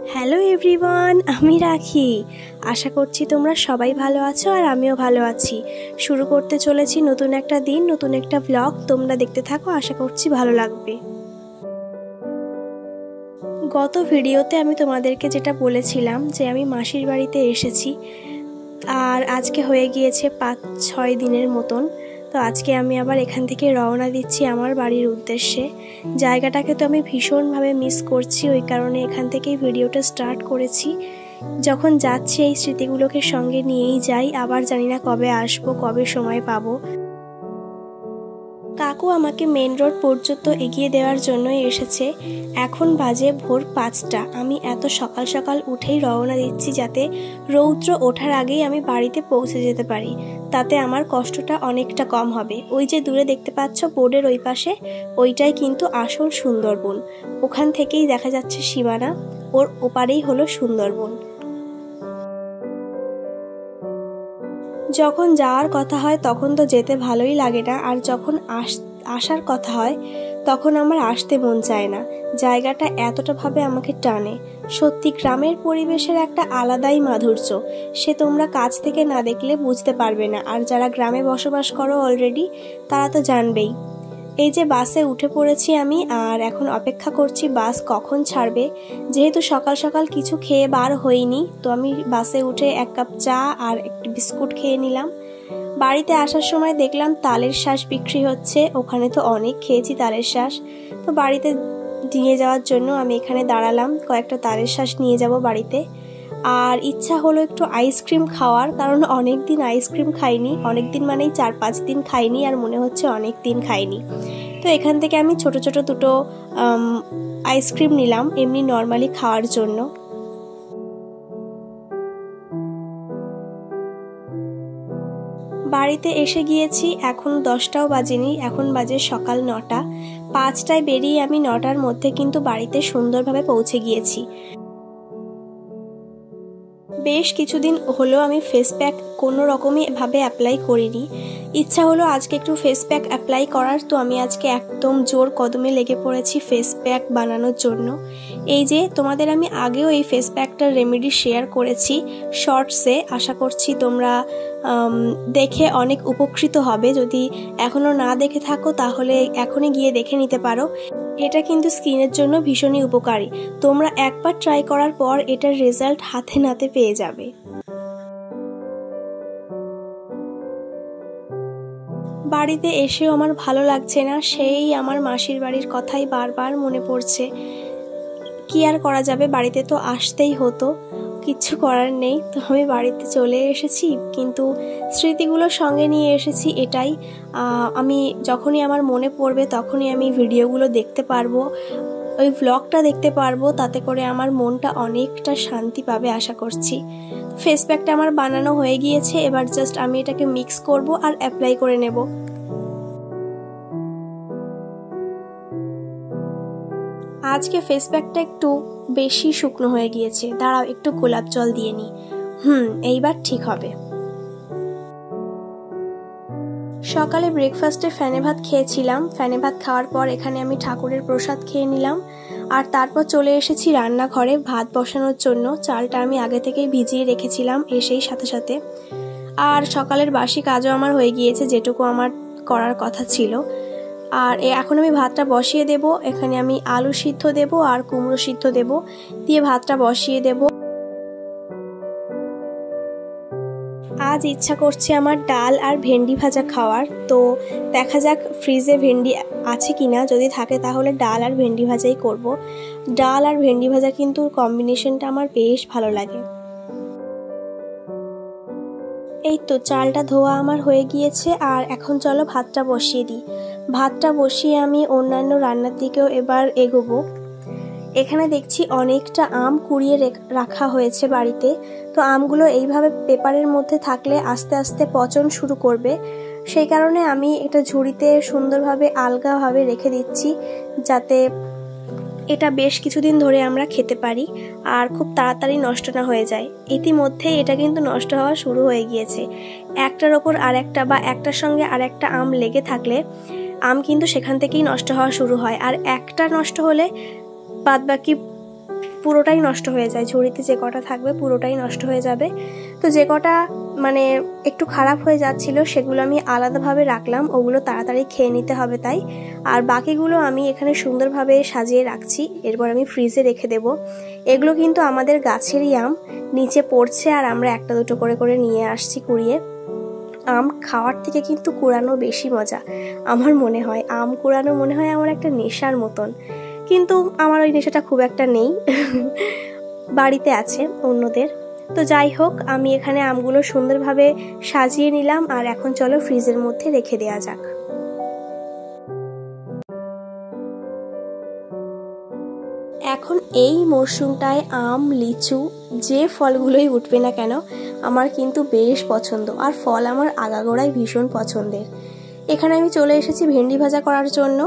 Hello everyone, আমি রাখি। আশা করছি তোমরা সবাই ভালো আছো আর আমিও ভালো আছি। শুরু করতে চলেছি নতুন একটা দিন, নতুন একটা ব্লগ। তোমরা দেখতে থাকো, আশা করছি ভালো লাগবে। গত ভিডিওতে আমি তোমাদেরকে যেটা বলেছিলাম যে আমি মাসির বাড়িতে এসেছি, আর আজকে হয়ে গিয়েছে 5-6 দিনের মতন। তো আজকে আমি আবার এখান থেকে রওনা দিচ্ছি আমার বাড়ির উদ্দেশ্যে। জায়গাটাকে তো আমি ভীষণভাবে মিস করছি, ওই কারণে এখান থেকেই ভিডিওটা স্টার্ট করেছি। যখন যাচ্ছি এই স্মৃতিগুলোকে সঙ্গে নিয়েই যাই, আবার জানি না কবে আসবো, কবে সময় পাবো। কাকু আমাকে মেন রোড পর্যন্ত এগিয়ে দেওয়ার জন্যই এসেছে। এখন বাজে ভোর 5টা। আমি এত সকাল সকাল উঠেই রওনা দিচ্ছি যাতে রৌদ্র ওঠার আগেই আমি বাড়িতে পৌঁছে যেতে পারি। তাতে আমার কষ্টটা অনেকটা কম হবে। ওই যে দূরে দেখতে পাচ্ছ বোর্ডের ওই পাশে, ওইটাই কিন্তু আসল সুন্দরবন। ওখান থেকেই দেখা যাচ্ছে সীমানা, ওর ওপারেই হলো সুন্দরবন। যখন যাওয়ার কথা হয় তখন তো যেতে ভালোই লাগে না, আর যখন আসার কথা হয় তখন আমার আসতে মন চায় না। জায়গাটা এতটাভাবে আমাকে টানে। সত্যি গ্রামের পরিবেশের একটা আলাদাই মাধুর্য, সে তোমরা কাছ থেকে না দেখলে বুঝতে পারবে না। আর যারা গ্রামে বসবাস করো অলরেডি, তারা তো জানবেই। এই যে বাসে উঠে পড়েছি আমি, আর এখন অপেক্ষা করছি বাস কখন ছাড়বে। যেহেতু সকাল সকাল কিছু খেয়ে বার হইনি, তো আমি বাসে উঠে 1 কাপ চা আর একটি বিস্কুট খেয়ে নিলাম। বাড়িতে আসার সময় দেখলাম তালের শাঁস বিক্রি হচ্ছে। ওখানে তো অনেক খেয়েছি তালের শাঁস, তো বাড়িতে নিয়ে যাওয়ার জন্য আমি এখানে দাঁড়ালাম। কয়েকটা তালের শাঁস নিয়ে যাব বাড়িতে। আর ইচ্ছা হলো একটু আইসক্রিম খাওয়ার, কারণ অনেক দিন আইসক্রিম খাইনি। অনেক দিন মানেই 4-5 দিন খাইনি, আর মনে হচ্ছে অনেক দিন খাইনি। তো এখান থেকে আমি ছোট ছোট দুটো আইসক্রিম নিলাম এমনি নর্মালি খাওয়ার জন্য। বাড়িতে এসে গিয়েছি, এখন 10টাও বাজেনি, এখন বাজে সকাল 9টা। 5টায় বেরিয়ে আমি 9টার মধ্যে কিন্তু বাড়িতে সুন্দরভাবে পৌঁছে গিয়েছি। বেশ কিছুদিন হলো আমি ফেস প্যাক কোনো রকমই ভাবে অ্যাপ্লাই করিনি। ইচ্ছা হলো আজকে একটু ফেস প্যাক অ্যাপ্লাই করার, তো আমি আজকে একদম জোর কদমে লেগে পড়েছি ফেস প্যাক বানানোর জন্য। এই যে তোমাদের আমি আগেও এই ফেস প্যাকটার রেমেডি শেয়ার করেছি শর্টসে। আশা করছি তোমরা দেখে অনেক উপকৃত হবে। যদি এখনো না দেখে থাকো তাহলে এখনই গিয়ে দেখে নিতে পারো। এটা কিন্তু স্কিনের জন্য ভীষণই উপকারী। তোমরা একবার ট্রাই করার পর এটার রেজাল্ট হাতে নাতে পেয়ে যাবে। বাড়িতে এসেও আমার ভালো লাগছে না, সেই আমার মাসির বাড়ির কথাই বারবার মনে পড়ছে। কি আর করা যাবে, বাড়িতে তো আসতেই হতো, কিচ্ছু করার নেই। তো আমি বাড়িতে চলে এসেছি, কিন্তু স্মৃতিগুলো সঙ্গে নিয়ে এসেছি। এটাই আমি যখনই আমার মনে পড়বে তখনই আমি ভিডিওগুলো দেখতে পারবো, ওই ব্লগটা দেখতে পারবো। তাতে করে আমার মনটা অনেকটা শান্তি পাবে আশা করছি। ফেস প্যাকটা আমার বানানো হয়ে গিয়েছে, এবার জাস্ট আমি এটাকে মিক্স করব আর অ্যাপ্লাই করে নেব। আজকে ফেস প্যাকটা একটু বেশি শুকনো হয়ে গিয়েছে, দাঁড়াও একটু গোলাপ জল দিয়ে নিই। এইবার ঠিক হবে। সকালে ব্রেকফাস্টে ফ্যানে ভাত খেয়েছিলাম। ফ্যানে ভাত খাওয়ার পর এখানে আমি ঠাকুরের প্রসাদ খেয়ে নিলাম, আর তারপর চলে এসেছি রান্নাঘরে ভাত বসানোর জন্য। চালটা আমি আগে থেকেই ভিজিয়ে রেখেছিলাম এসেই সাথে সাথে। আর সকালের বাসি কাজও আমার হয়ে গিয়েছে, যেটুকু আমার করার কথা ছিল। আর এখন আমি ভাতটা বসিয়ে দেব। এখানে আমি আলু সিদ্ধ দেব আর কুমড়ো সিদ্ধ দেব, দিয়ে ভাতটা বসিয়ে দেব। আজ ইচ্ছা করছে আমার ডাল আর ভেন্ডি ভাজা খাওয়ার, তো দেখা যাক ফ্রিজে ভেন্ডি আছে কিনা। যদি থাকে তাহলে ডাল আর ভেন্ডি ভাজাই করব। ডাল আর ভেন্ডি ভাজা কিন্তু কম্বিনেশনটা আমার বেশ ভালো লাগে। এই তো চালটা ধোয়া আমার হয়ে গিয়েছে, আর এখন চলো ভাতটা বসিয়ে দিই। ভাতটা বসিয়ে আমি অন্যান্য রান্নার দিকেও এবার এগোবো। এখানে দেখছি অনেকটা আম কুড়িয়ে রাখা হয়েছে বাড়িতে। তো আমগুলো এইভাবে পেপারের মধ্যে থাকলে আস্তে আস্তে পচন শুরু করবে, সেই কারণে আমি এটা ঝুড়িতে সুন্দরভাবে আলগাভাবে রেখে দিচ্ছি, যাতে এটা বেশ কিছুদিন ধরে আমরা খেতে পারি আর খুব তাড়াতাড়ি নষ্ট না হয়ে যায়। ইতিমধ্যেই এটা কিন্তু নষ্ট হওয়া শুরু হয়ে গিয়েছে। একটার ওপর আরেকটা বা একটার সঙ্গে আরেকটা আম লেগে থাকলে আম কিন্তু সেখান থেকেই নষ্ট হওয়া শুরু হয়, আর একটা নষ্ট হলে বাদবাকি পুরোটাই নষ্ট হয়ে যায়, ঝুড়িতে যে কটা থাকবে পুরোটাই নষ্ট হয়ে যাবে। তো যে কটা মানে একটু খারাপ হয়ে যাচ্ছিল সেগুলো আমি আলাদাভাবে রাখলাম, ওগুলো তাড়াতাড়ি খেয়ে নিতে হবে তাই। আর বাকিগুলো আমি এখানে সুন্দরভাবে সাজিয়ে রাখছি, এরপর আমি ফ্রিজে রেখে দেব। এগুলো কিন্তু আমাদের গাছেরই আম, নিচে পড়ছে আর আমরা একটা দুটো করে করে নিয়ে আসছি কুড়িয়ে। আম খাওয়ার থেকে কিন্তু কুড়ানো বেশি মজা আমার মনে হয়, আম কুড়ানো মনে হয় আমার একটা নেশার মতন, কিন্তু আমার ওই নেশাটা খুব একটা নেই বাড়িতে আছে অন্যদের। তো যাই হোক, আমি এখানে আমগুলো সুন্দরভাবে সাজিয়ে নিলাম আর এখন চলো ফ্রিজের মধ্যে রেখে দেওয়া যাক। এখন এই মরশুমটায় আম, লিচু যে ফলগুলোই উঠবে না কেন আমার কিন্তু বেশ পছন্দ, আর ফল আমার আগাগোড়াই ভীষণ পছন্দের। এখানে আমি চলে এসেছি ভেন্ডি ভাজা করার জন্য।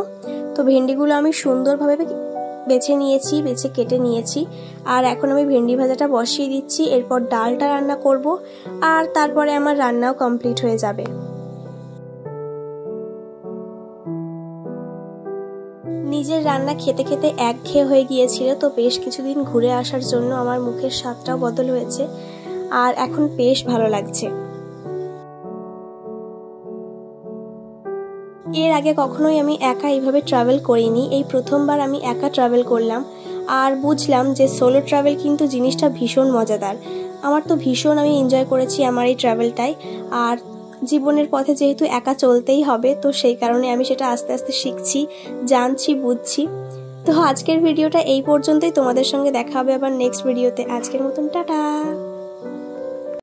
তো ভেন্ডিগুলো আমি সুন্দরভাবে বেছে নিয়েছি, বেছে কেটে নিয়েছি, আর এখন আমি ভেন্ডি ভাজাটা বসিয়ে দিচ্ছি। এরপর ডালটা রান্না করব আর তারপরে আমার রান্নাও কমপ্লিট হয়ে যাবে। নিজের রান্না খেতে খেতে একঘেয়ে হয়ে গিয়েছিল, তো বেশ কিছুদিন ঘুরে আসার জন্য আমার মুখের স্বাদটাও বদল হয়েছে আর এখন বেশ ভালো লাগছে। এর আগে কখনোই আমি একা এইভাবে ট্রাভেল করিনি, এই প্রথমবার আমি একা ট্রাভেল করলাম আর বুঝলাম যে সোলো ট্রাভেল কিন্তু জিনিসটা ভীষণ মজাদার। আমার তো ভীষণ আমি এনজয় করেছি আমার এই ট্রাভেলটাই। আর জীবনের পথে যেহেতু একা চলতেই হবে, তো সেই কারণে আমি সেটা আস্তে আস্তে শিখছি, জানছি, বুঝছি। তো আজকের ভিডিওটা এই পর্যন্তই, তোমাদের সঙ্গে দেখা হবে আবার নেক্সট ভিডিওতে। আজকের মতন টাটা।